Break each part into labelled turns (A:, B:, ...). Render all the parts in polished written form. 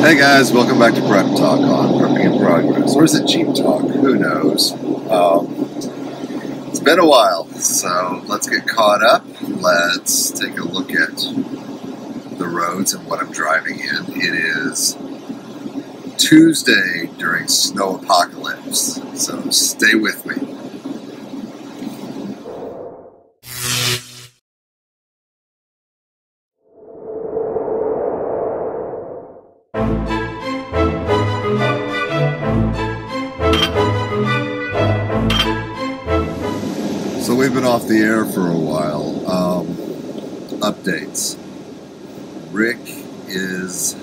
A: Hey guys, welcome back to Prep Talk on Prepping in Progress. Or is it Jeep Talk? Who knows? It's been a while, so let's get caught up. Let's take a look at the roads and what I'm driving in. It is Tuesday during snow apocalypse, so stay with me. So we've been off the air for a while. Updates. Rick is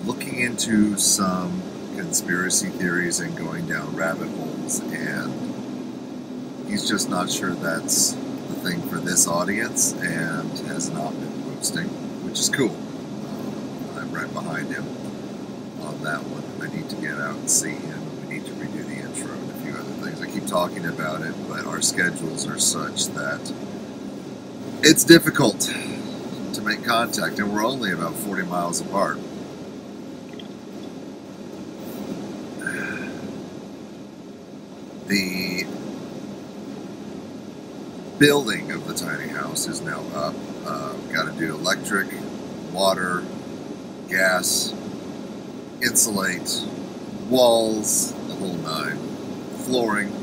A: looking into some conspiracy theories and going down rabbit holes, and he's just not sure that's the thing for this audience and has not been posting, which is cool. I'm right behind him on that one. I need to get out and see him. We need to redo the intro and a few other things. I keep talking about it, but our schedules are such that it's difficult to make contact, and we're only about 40 miles apart. The building of the tiny house is now up. Got to do electric, water, gas, insulate, walls, the whole nine, flooring.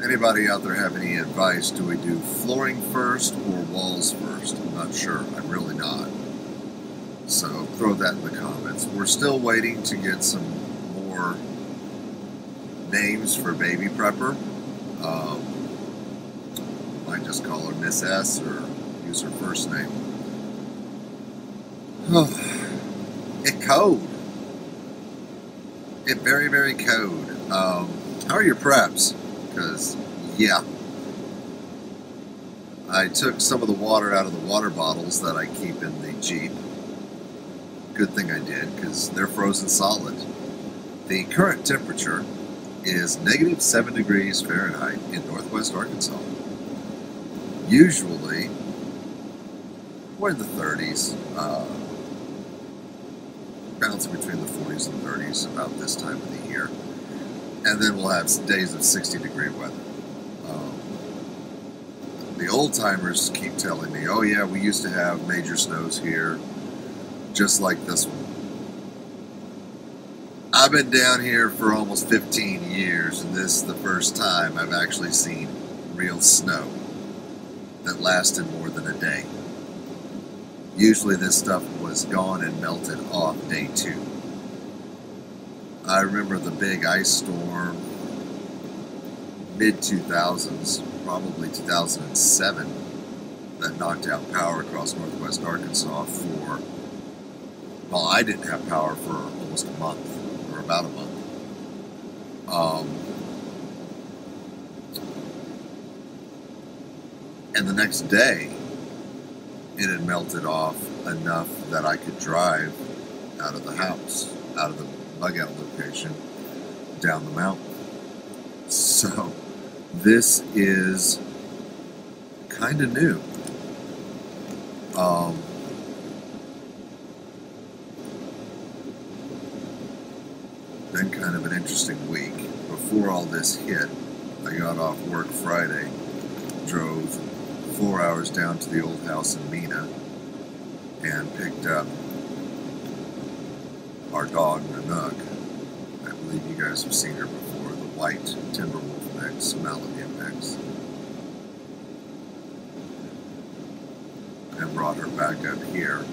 A: Anybody out there have any advice? Do we do flooring first or walls first? I'm not sure. I'm really not. So throw that in the comments. We're still waiting to get some more names for baby prepper. Might just call her Miss S or use her first name. It cold. It very, very cold. How are your preps? Because, yeah. I took some of the water out of the water bottles that I keep in the Jeep. Good thing I did, because they're frozen solid. The current temperature is negative 7 degrees Fahrenheit in northwest Arkansas. Usually, we're in the 30s, bouncing between the 40s and 30s about this time of the year. And then we'll have days of 60-degree weather. The old-timers keep telling me, oh yeah, we used to have major snows here, just like this one. I've been down here for almost 15 years, and this is the first time I've actually seen real snow that lasted more than a day. Usually this stuff was gone and melted off day 2. I remember the big ice storm, mid-2000s, probably 2007, that knocked out power across northwest Arkansas for, well, I didn't have power for almost a month, or about a month. And the next day, it had melted off enough that I could drive out of the house, out of the bug out location, down the mountain. So this is kind of new. Been kind of an interesting week. Before all this hit, I got off work Friday, drove 4 hours down to the old house in Mina, and picked up our dog, Nanook. I believe you guys have seen her before, the white Timberwolf mix, Malamute mix. And brought her back up here.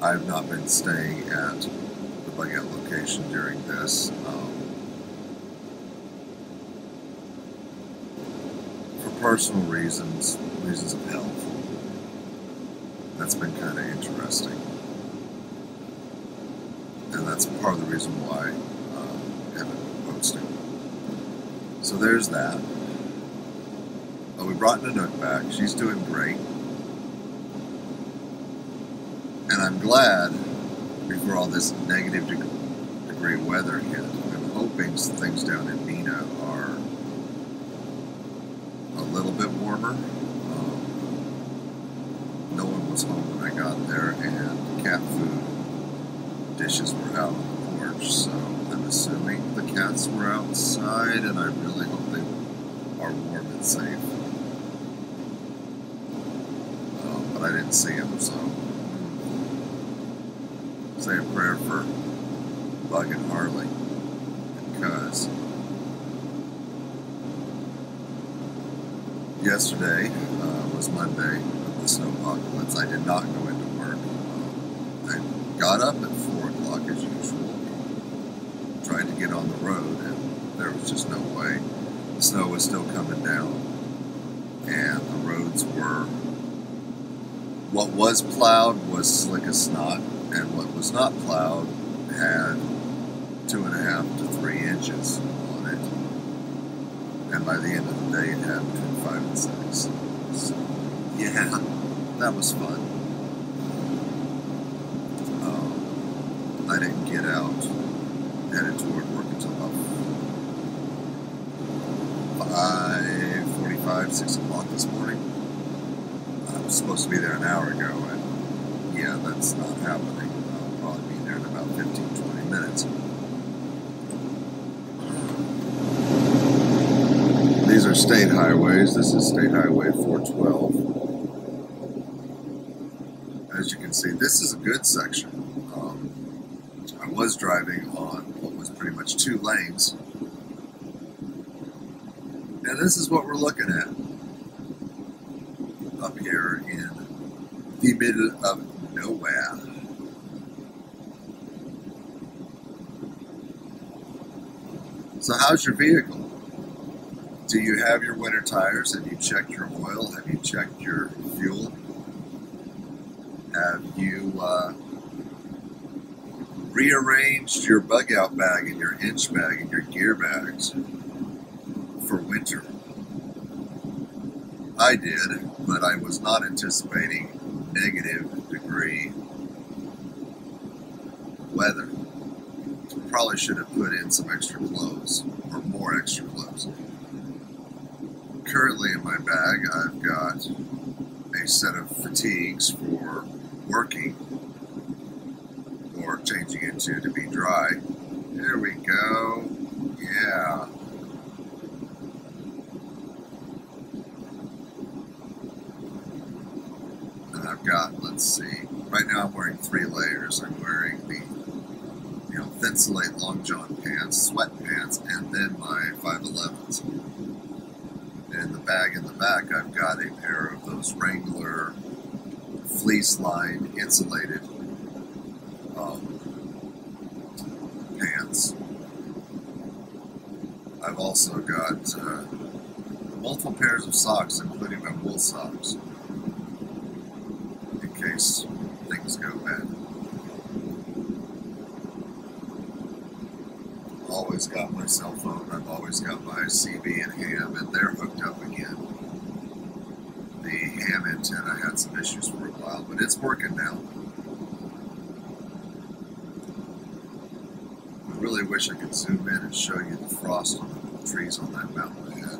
A: I've not been staying at the bug out location during this. For personal reasons of health. That's been kind of interesting. And that's part of the reason why I haven't been posting. So there's that. But we brought Nanook back. She's doing great. And I'm glad, before all this negative degree weather hit, I'm hoping some things down in Mina are a little bit warmer. No one was home when I got there, and cat food dishes were out on the porch, so I'm assuming the cats were outside, and I really hope they are warm and safe. But I didn't see them, so say a prayer for Bug and Harley, because yesterday was Monday of the snow apocalypse. I did not go into work. I got up at 4 o'clock as usual, tried to get on the road, and there was just no way. The snow was still coming down, and the roads were, what was plowed was slick as snot, and what was not plowed had 2.5 to 3 inches on it, and by the end of the day it had between 5 and 6. So yeah, that was fun. I didn't get out, headed toward work until about 5:45, 6 o'clock this morning. I was supposed to be there an hour ago, and yeah, that's not happening. I'll probably be there in about 15-20 minutes. These are state highways. This is State Highway 412. As you can see, this is a good section. I was driving on what was pretty much 2 lanes. And this is what we're looking at up here in the middle of nowhere. So how's your vehicle? Do you have your winter tires? Have you checked your oil? Have you checked your fuel? Have you rearranged your bug out bag and your hinge bag and your gear bags for winter? I did, but I was not anticipating -degree weather. Probably should have put in some extra clothes, or more extra clothes. Currently in my bag, I've got a set of fatigues for working, or changing into to be dry. There we go. Yeah. And I've got, let's see, right now I'm wearing 3 layers. I'm wearing the Thinsulate long john pants, sweatpants, and then my 511s. In the bag in the back, I've got a pair of those Wrangler fleece-lined insulated pants. I've also got multiple pairs of socks, including my wool socks, in case things go bad. Always got my cell phone. I've always got my CB and ham, and they're hooked up again. The ham antenna had some issues for a while, but it's working now. I really wish I could zoom in and show you the frost on the trees on that mountain ahead.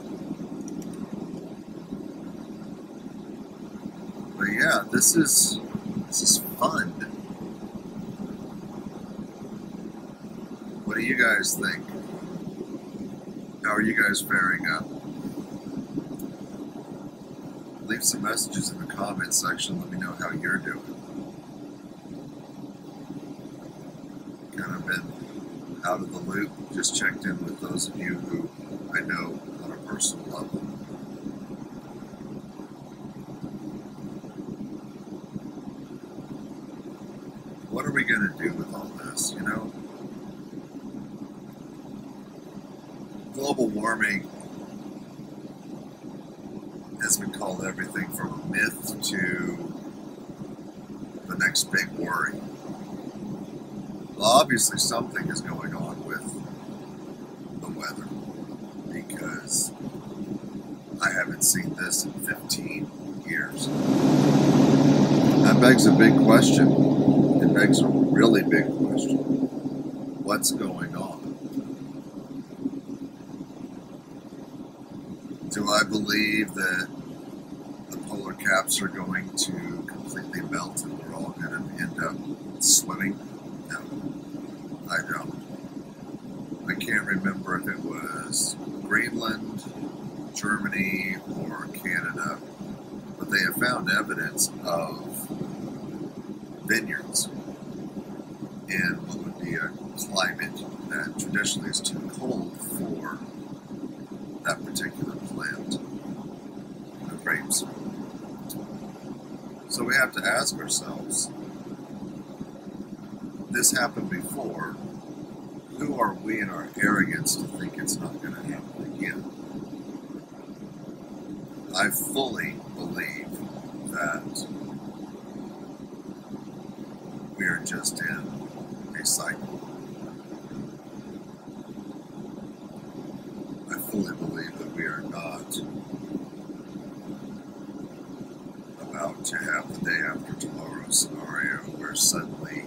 A: But yeah, this is fun. What do you guys think? How are you guys faring up? Leave some messages in the comment section. Let me know how you're doing. Kind of been out of the loop. Just checked in with those of you who I know on a personal level. What are we going to do with all this, Global warming has been called everything from a myth to the next big worry. Well, obviously something is going on with the weather, because I haven't seen this in 15 years. That begs a big question. It begs a really big question. What's going on? Do I believe that the polar caps are going to completely melt and we're all going to end up swimming? No, I don't. I can't remember if it was Greenland, Germany, or Canada, but they have found evidence of vineyards in what would be a climate that traditionally is too cold for that particular plant, the grapes. So we have to ask ourselves, this happened before, who are we in our arrogance to think it's not going to happen again? I fully believe that we are just in a cycle. I fully believe that we are not about to have the day after tomorrow scenario where suddenly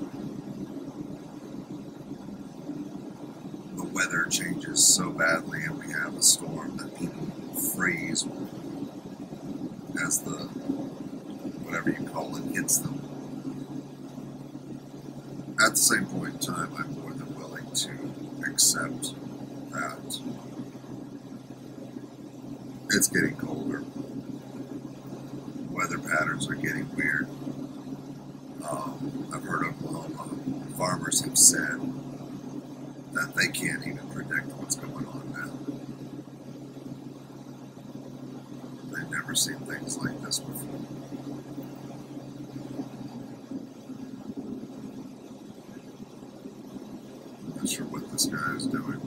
A: the weather changes so badly and we have a storm that people freeze as the whatever you call it hits them. At the same point in time, I'm more than willing to accept that it's getting colder. Weather patterns are getting weird. I've heard Oklahoma farmers have said that they can't even predict what's going on now. They've never seen things like this before. I'm not sure what this guy is doing.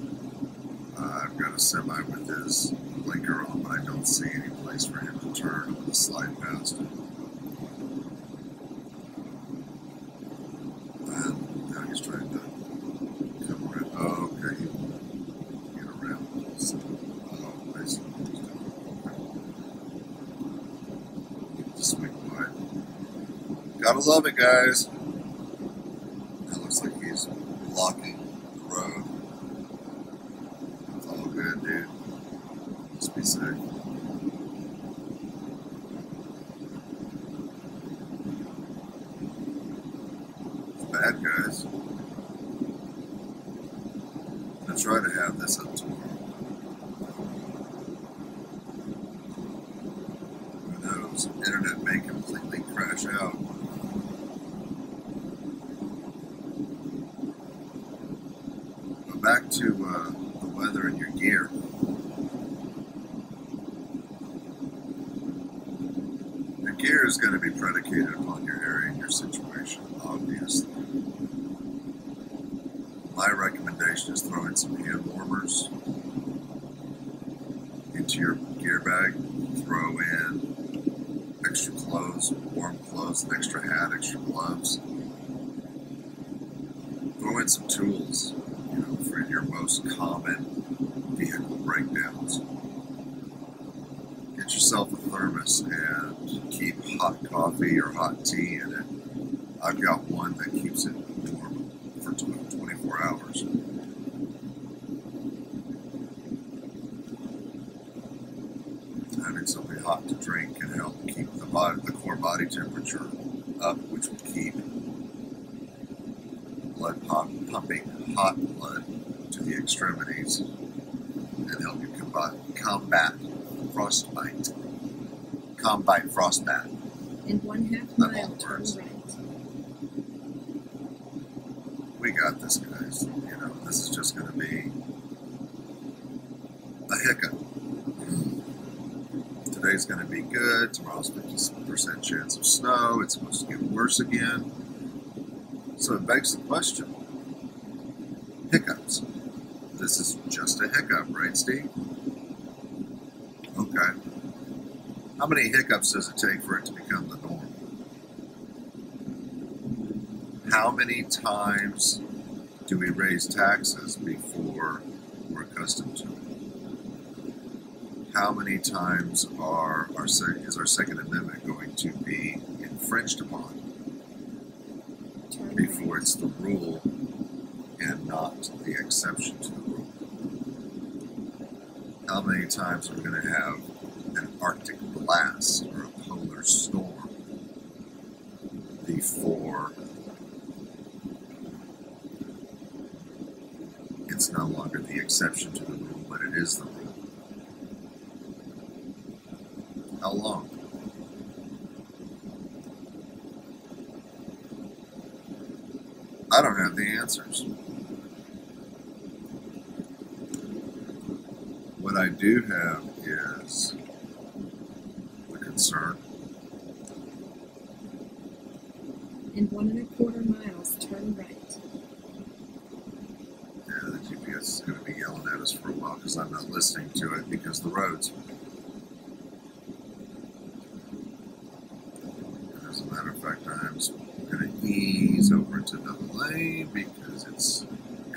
A: I've got a semi with his blinker on, but I don't see any place for him to turn. I'm going to slide past him. And now he's trying to come around. Oh, okay. Get around. So, oh, I see what he's doing. Okay. Swing wide. Gotta love it, guys. That looks like he's blocking the road. It's all good, dude. Just be safe. Bad guys. I'm gonna try to have this up tomorrow. Who knows? Internet may completely crash out. But back to the weather and your gear. Your gear is going to be predicated upon your area and your situation, obviously. My recommendation is throw in some hand warmers into your gear bag. Throw in extra clothes, warm clothes, an extra hat, extra gloves. Throw in some tools, for your most common vehicle breakdowns. Get yourself a thermos and keep hot coffee or hot tea in it. I've got one that keeps it warm for 24 hours. Having something hot to drink can help keep the core body temperature up, which will keep blood pumping hot blood to the extremities and help you combat frostbite. Combat frostbite.
B: In 1/2 mile, turn right.
A: We got this, guys. This is just going to be a hiccup. Today's going to be good. Tomorrow's 50% chance of snow. It's supposed to get worse again. So it begs the question. Hiccups. This is just a hiccup, right, Steve? Okay. How many hiccups does it take for it to become the norm? How many times do we raise taxes before we're accustomed to it? How many times is our Second Amendment going to be infringed upon before it's the rule and not the exception to the rule? How many times are we going to have an Arctic blast or a polar storm before it's no longer the exception to the rule, but it is the rule. How long? I don't have the answers. What I do have is the concern.
B: In 1¼ miles, turn right.
A: Yeah, the GPS is going to be yelling at us for a while because I'm not listening to it because the roads. And as a matter of fact, I'm going to ease over into another lane because it's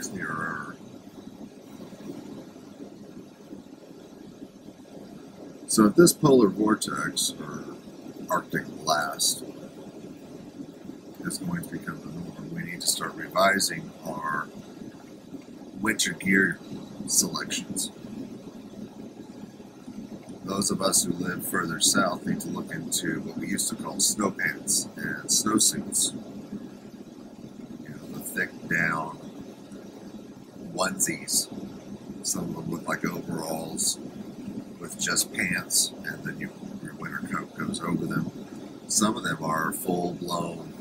A: clearer. So if this polar vortex or Arctic blast is going to become the norm, we need to start revising our winter gear selections. Those of us who live further south need to look into what we used to call snow pants and snowsuits. You know, the thick down onesies. Some of them look like overalls with just pants, and then your winter coat goes over them. Some of them are full-blown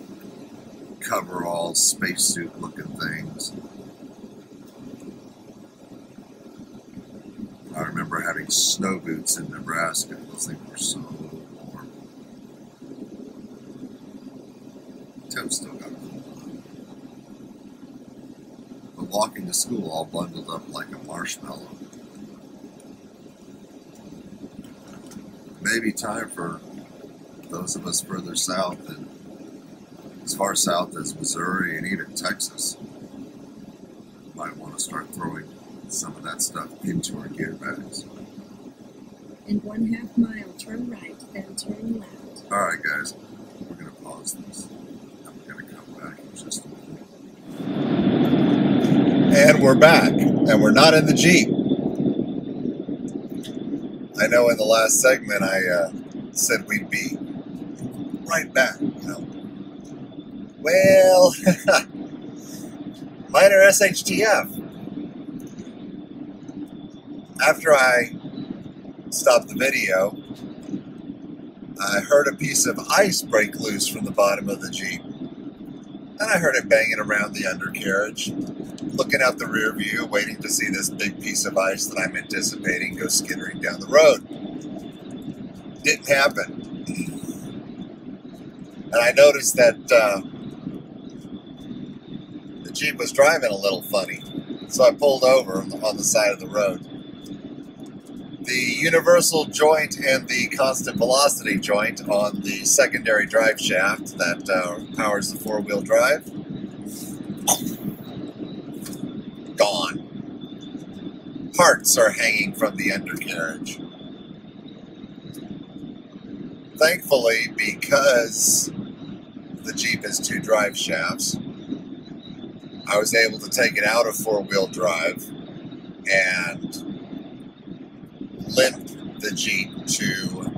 A: coverall, spacesuit looking things. I remember having snow boots in Nebraska. Those things were so warm. Temps still got cold on. But walking to school all bundled up like a marshmallow. Maybe time for those of us further south and as far south as Missouri and even Texas might want to start throwing some of that stuff into our gear bags.
B: In 1/2 mile, turn right, then turn left.
A: All right, guys, we're going to pause this. And we're going to come back in just a moment. And we're back, and we're not in the Jeep. I know in the last segment I said we'd be right back, you know. Well, minor SHTF. After I stopped the video, I heard a piece of ice break loose from the bottom of the Jeep. And I heard it banging around the undercarriage. Looking out the rear view, waiting to see this big piece of ice that I'm anticipating go skittering down the road. Didn't happen. And I noticed that the Jeep was driving a little funny. So I pulled over on the side of the road. The universal joint and the constant velocity joint on the secondary drive shaft that powers the four-wheel drive, gone. Parts are hanging from the undercarriage. Thankfully, because the Jeep has 2 drive shafts, I was able to take it out of four-wheel drive and limp the Jeep to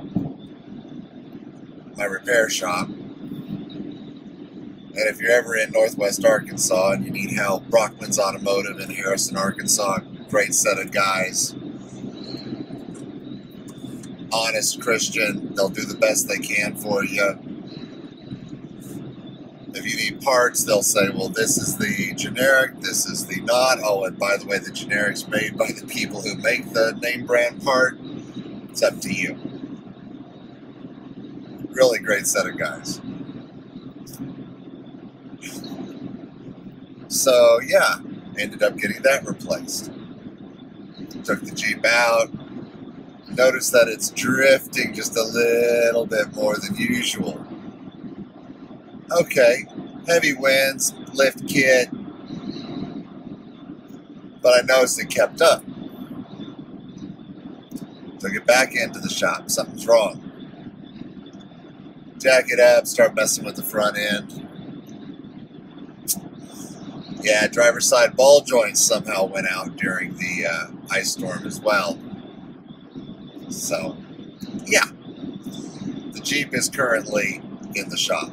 A: my repair shop. And if you're ever in Northwest Arkansas and you need help, Brockman's Automotive in Harrison, Arkansas, great set of guys. Honest Christian, they'll do the best they can for you. If you need parts, they'll say, well, this is the generic, this is the not. Oh, and by the way, the generic's made by the people who make the name brand part. It's up to you. Really great set of guys. So, yeah, ended up getting that replaced. Took the Jeep out. Noticed that it's drifting just a little bit more than usual. Okay, heavy winds, lift kit, but I noticed it kept up. Took it back into the shop. Something's wrong. Jack it up, start messing with the front end. Yeah, driver's side ball joints somehow went out during the ice storm as well. So, yeah. The the Jeep is currently in the shop.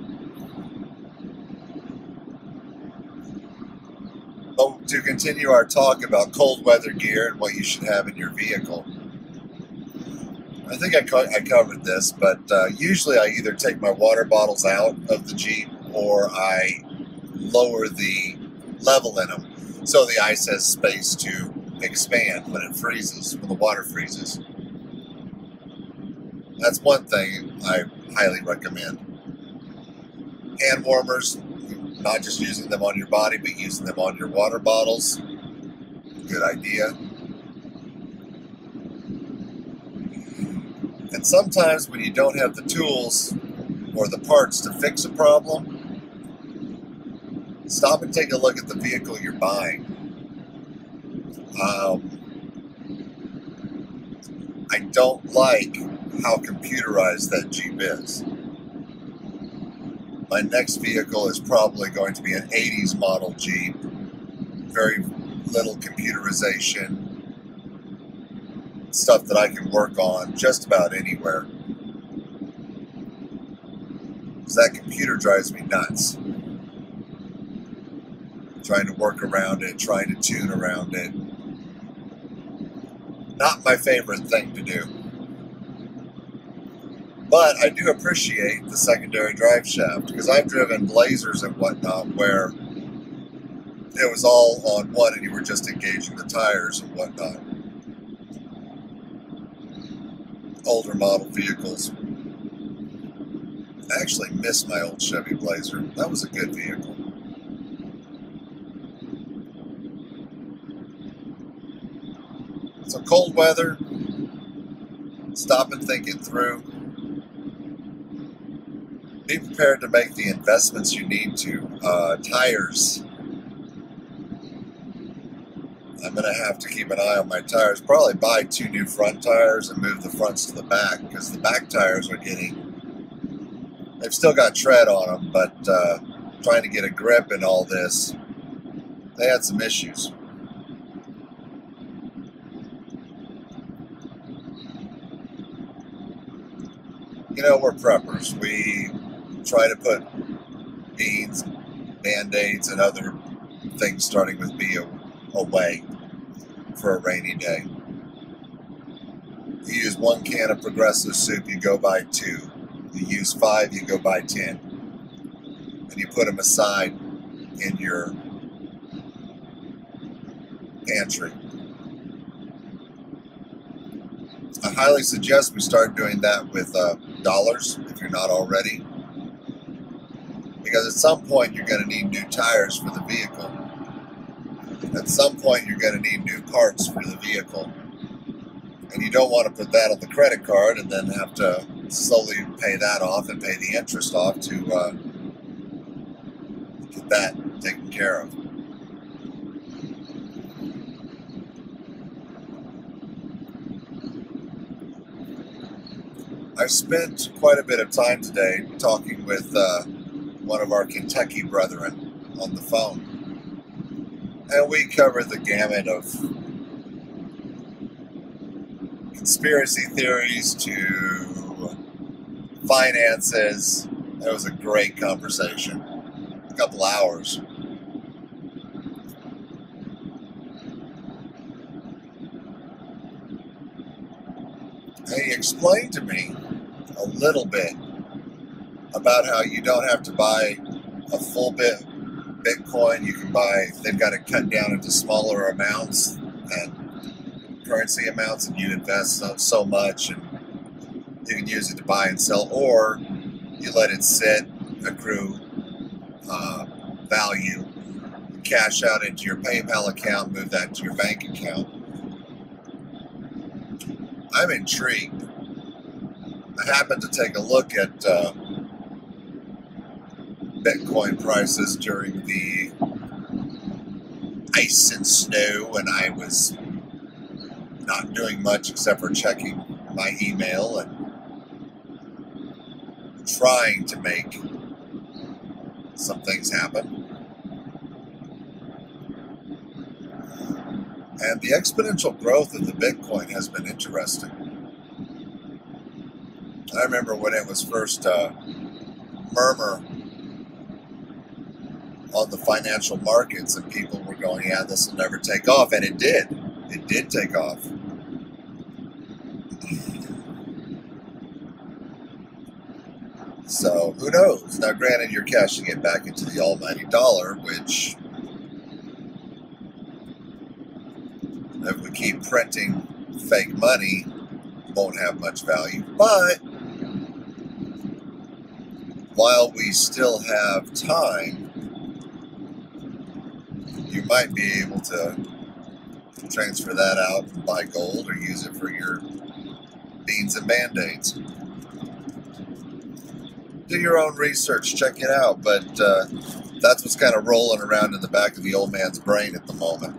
A: But to continue our talk about cold weather gear and what you should have in your vehicle, I think I covered this, but usually I either take my water bottles out of the Jeep or I lower the level in them so the ice has space to expand when it freezes, when the water freezes. That's one thing I highly recommend. Hand warmers, not just using them on your body, but using them on your water bottles. Good idea. And sometimes when you don't have the tools or the parts to fix a problem, stop and take a look at the vehicle you're buying. I don't like how computerized that Jeep is. My next vehicle is probably going to be an 80s model Jeep. Very little computerization. Stuff that I can work on just about anywhere. Because that computer drives me nuts. Trying to work around it, trying to tune around it. Not my favorite thing to do. But I do appreciate the secondary drive shaft, because I've driven Blazers and whatnot where it was all on one and you were just engaging the tires and whatnot. Older model vehicles. I actually miss my old Chevy Blazer. That was a good vehicle. So cold weather, stop and think it through. Be prepared to make the investments you need to. Tires. I'm going to have to keep an eye on my tires. Probably buy 2 new front tires and move the fronts to the back, because the back tires are they've still got tread on them, but trying to get a grip in all this, they had some issues. You know, we're preppers. We try to put beans, Band-Aids, and other things starting with B away for a rainy day. You use 1 can of Progressive soup, you go buy 2. You use 5, you go buy 10. And you put them aside in your pantry. I highly suggest we start doing that with dollars, if you're not already. Because at some point you're going to need new tires for the vehicle. At some point you're going to need new parts for the vehicle. And you don't want to put that on the credit card and then have to slowly pay that off and pay the interest off to get that taken care of. I've spent quite a bit of time today talking with one of our Kentucky brethren on the phone. And we covered the gamut of conspiracy theories to finances. It was a great conversation. A couple hours. And he explained to me a little bit about how you don't have to buy a full Bitcoin. You can buy, they've got it cut down into smaller amounts and currency amounts, and you invest so much and you can use it to buy and sell, or you let it sit, accrue value, cash out into your PayPal account, move that to your bank account. I'm intrigued. I happened to take a look at Bitcoin prices during the ice and snow when I was not doing much except for checking my email and trying to make some things happen. And the exponential growth of the Bitcoin has been interesting. I remember when it was first murmur on the financial markets, and people were going, yeah, this will never take off, and it did. It did take off. So, who knows? Now, granted, you're cashing it back into the almighty dollar, which, if we keep printing fake money, won't have much value. But while we still have time, you might be able to transfer that out and buy gold or use it for your beans and Band-Aids. Do your own research, check it out, but that's what's kind of rolling around in the back of the old man's brain at the moment.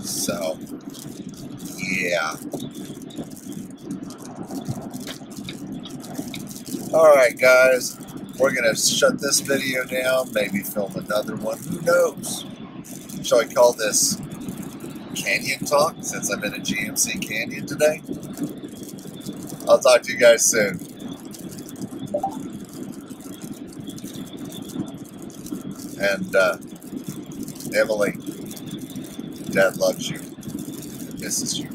A: So, yeah. Alright guys, we're going to shut this video down, maybe film another one, who knows? Shall I call this Canyon Talk, since I'm in a GMC Canyon today? I'll talk to you guys soon. And Emily, Dad loves you, misses you.